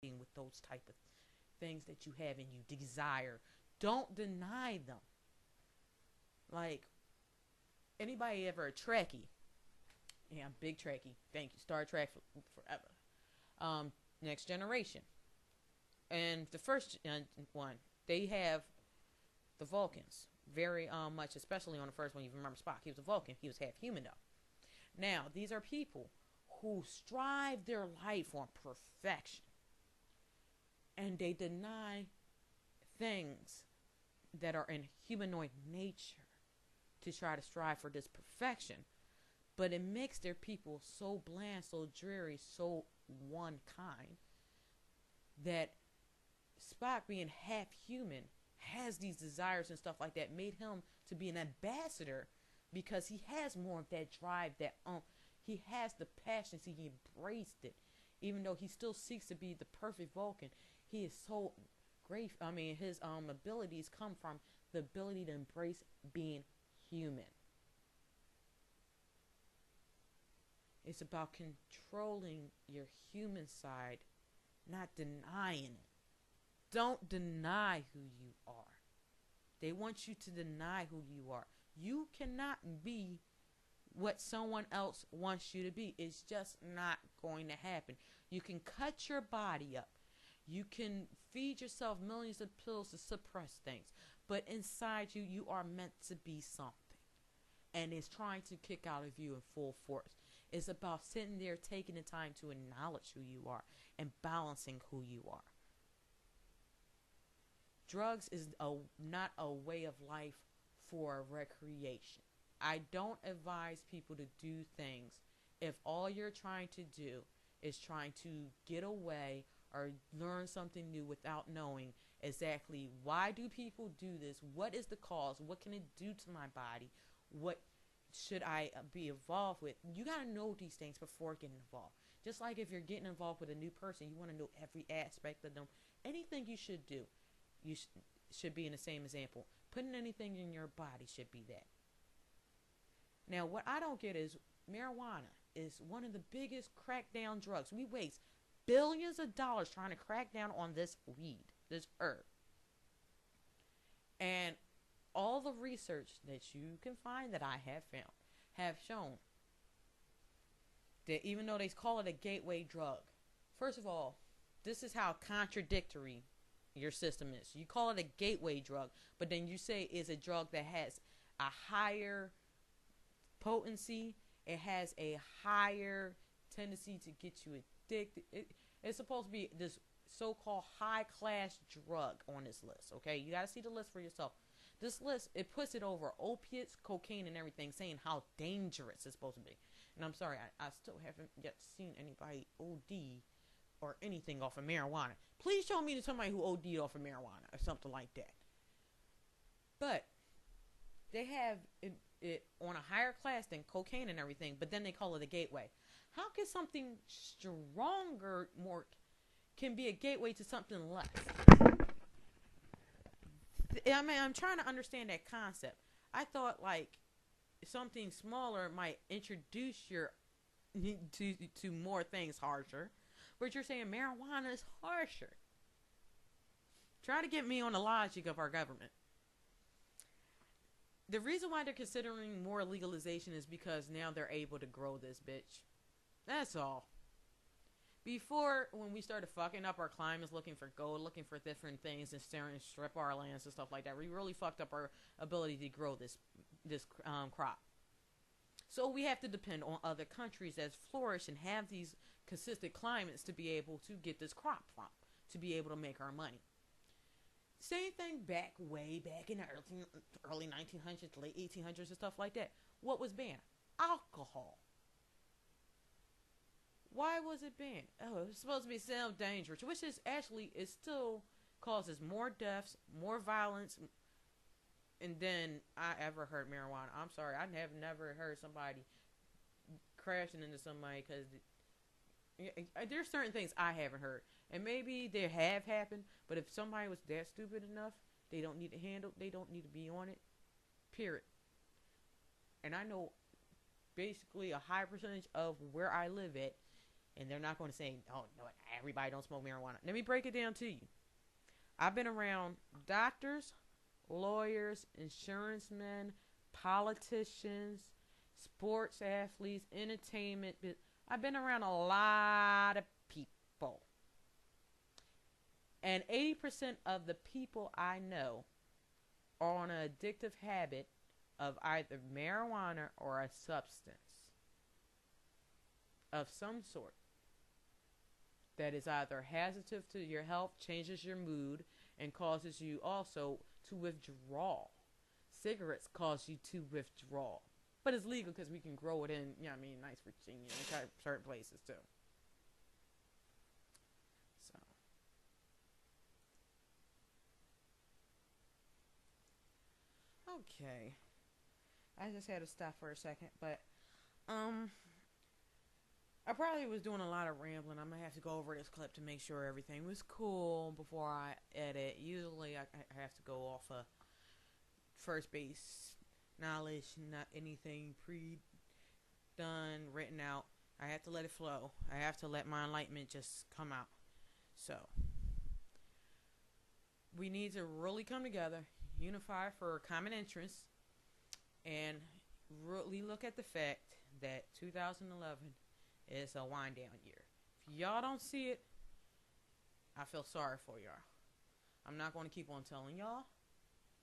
with those type of things that you have and you desire. Don't deny them. Like, anybody ever a Trekkie? Yeah, I'm big Trekkie. Thank you. Star Trek forever. Next Generation. And the first one, they have the Vulcans. Very much, especially on the first one, you remember Spock. He was a Vulcan. He was half human, though. Now, these are people who strive their life on perfection. And they deny things that are in humanoid nature to try to strive for this perfection. But it makes their people so bland, so dreary, so one kind that Spock, being half human, has these desires and stuff like that, made him to be an ambassador because he has more of that drive, that he has the passion, he embraced it. Even though he still seeks to be the perfect Vulcan, he is so great. I mean, his abilities come from the ability to embrace being human. It's about controlling your human side, not denying it. Don't deny who you are. They want you to deny who you are. You cannot be what someone else wants you to be. It's just not going to happen. You can cut your body up. You can feed yourself millions of pills to suppress things. But inside you, you are meant to be something. And it's trying to kick out of you in full force. It's about sitting there, taking the time to acknowledge who you are and balancing who you are. Drugs is not a way of life for recreation. I don't advise people to do things if all you're trying to do is trying to get away or learn something new without knowing exactly why do people do this, what is the cause, what can it do to my body, what should I be involved with. You got to know these things before getting involved. Just like if you're getting involved with a new person, you want to know every aspect of them. Anything you should do, you should be in the same example. Putting anything in your body should be that. Now, what I don't get is marijuana is one of the biggest crackdown drugs. We waste billions of dollars trying to crack down on this weed, this herb. And all the research that you can find that I have found have shown that even though they call it a gateway drug, first of all, this is how contradictory your system is. You call it a gateway drug, but then you say it's a drug that has a higher potency, it has a higher tendency to get you addicted. It's supposed to be this so-called high-class drug on this list, okay? You got to see the list for yourself. This list, it puts it over opiates, cocaine, and everything, saying how dangerous it's supposed to be. And I'm sorry, I still haven't yet seen anybody OD or anything off of marijuana. Please show me to somebody who OD'd off of marijuana or something like that. But they have it on a higher class than cocaine and everything, but then they call it a gateway. How can something stronger can be a gateway to something less? I mean, I'm trying to understand that concept. I thought like something smaller might introduce your to more things harsher, but you're saying marijuana is harsher. Try to get me on the logic of our government. The reason why they're considering more legalization is because now they're able to grow this bitch. That's all. Before, when we started fucking up our climates, looking for gold, looking for different things, and staring to strip our lands and stuff like that, we really fucked up our ability to grow this crop. So we have to depend on other countries that flourish and have these consistent climates to be able to get this crop from, to be able to make our money. Same thing way back in the early 1900s, late 1800s and stuff like that. What was banned? Alcohol. Why was it banned? Oh, it was supposed to be so dangerous, which is actually, it still causes more deaths, more violence, and then I ever heard marijuana. I'm sorry, I have never heard somebody crashing into somebody because there's certain things I haven't heard, and maybe they have happened, but if somebody was that stupid enough, they don't need to handle, they don't need to be on it, period. And I know basically a high percentage of where I live at And they're not going to say, oh, no, everybody don't smoke marijuana. Let me break it down to you. I've been around doctors, lawyers, insurance men, politicians, sports athletes, entertainment. I've been around a lot of people. And 80% of the people I know are on an addictive habit of either marijuana or a substance of some sort that is either hazardous to your health, changes your mood, and causes you also to withdraw. Cigarettes cause you to withdraw. But it's legal because we can grow it in, nice Virginia and certain places too. So. Okay. I just had to stop for a second, but I probably was doing a lot of rambling. I'm gonna have to go over this clip to make sure everything was cool before I edit. Usually I have to go off of first base knowledge, not anything pre-done, written out. I have to let it flow. I have to let my enlightenment just come out. So we need to really come together, unify for common interests, and really look at the fact that 2011 is a wind down year. If y'all don't see it, I feel sorry for y'all. I'm not going to keep on telling y'all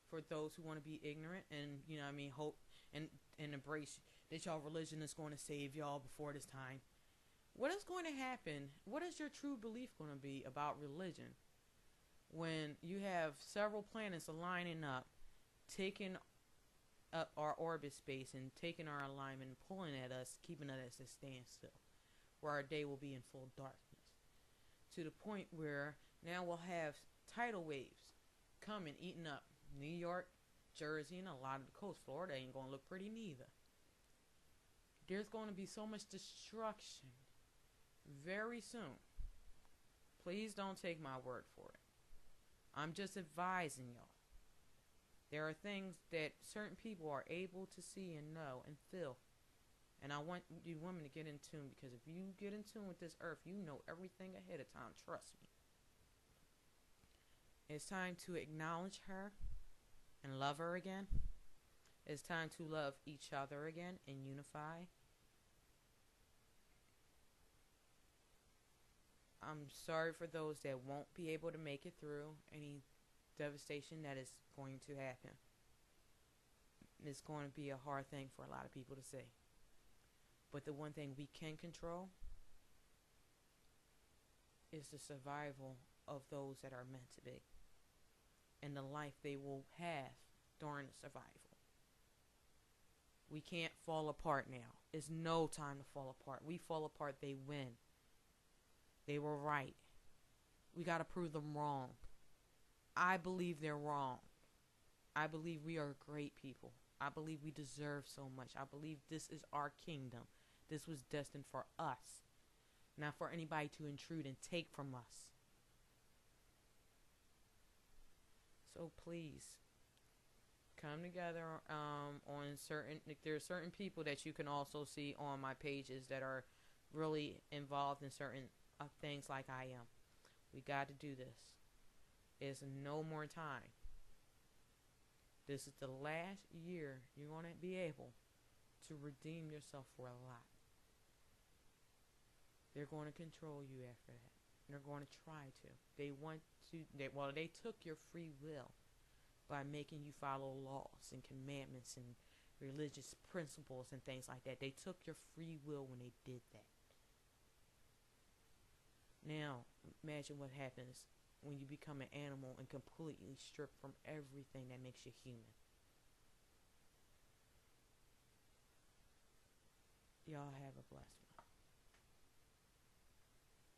for those who want to be ignorant and, hope and embrace that y'all religion is going to save y'all before this time. What is going to happen? What is your true belief going to be about religion when you have several planets aligning up, taking up our orbit space and taking our alignment and pulling at us, keeping us at a standstill, where our day will be in full darkness, to the point where now we'll have tidal waves coming, eating up New York, Jersey, and a lot of the coast. Florida ain't going to look pretty neither. There's going to be so much destruction very soon. Please don't take my word for it. I'm just advising y'all. There are things that certain people are able to see and know and feel. And I want you women to get in tune, because if you get in tune with this earth, you know everything ahead of time. Trust me. It's time to acknowledge her and love her again. It's time to love each other again and unify. I'm sorry for those that won't be able to make it through any devastation that is going to happen. It's going to be a hard thing for a lot of people to see. But the one thing we can control is the survival of those that are meant to be, and the life they will have during the survival. We can't fall apart now. It's no time to fall apart. We fall apart, they win. They were right. We got to prove them wrong. I believe they're wrong. I believe we are great people. I believe we deserve so much. I believe this is our kingdom. This was destined for us, not for anybody to intrude and take from us. So please, come together on certain, there are certain people that you can also see on my pages that are really involved in certain things like I am. We got to do this. It's no more time. This is the last year you're going to be able to redeem yourself for a lot. They're going to control you after that. They're going to try to. They want to, they took your free will by making you follow laws and commandments and religious principles and things like that. They took your free will when they did that. Now, imagine what happens when you become an animal and completely stripped from everything that makes you human. Y'all have a blessed one.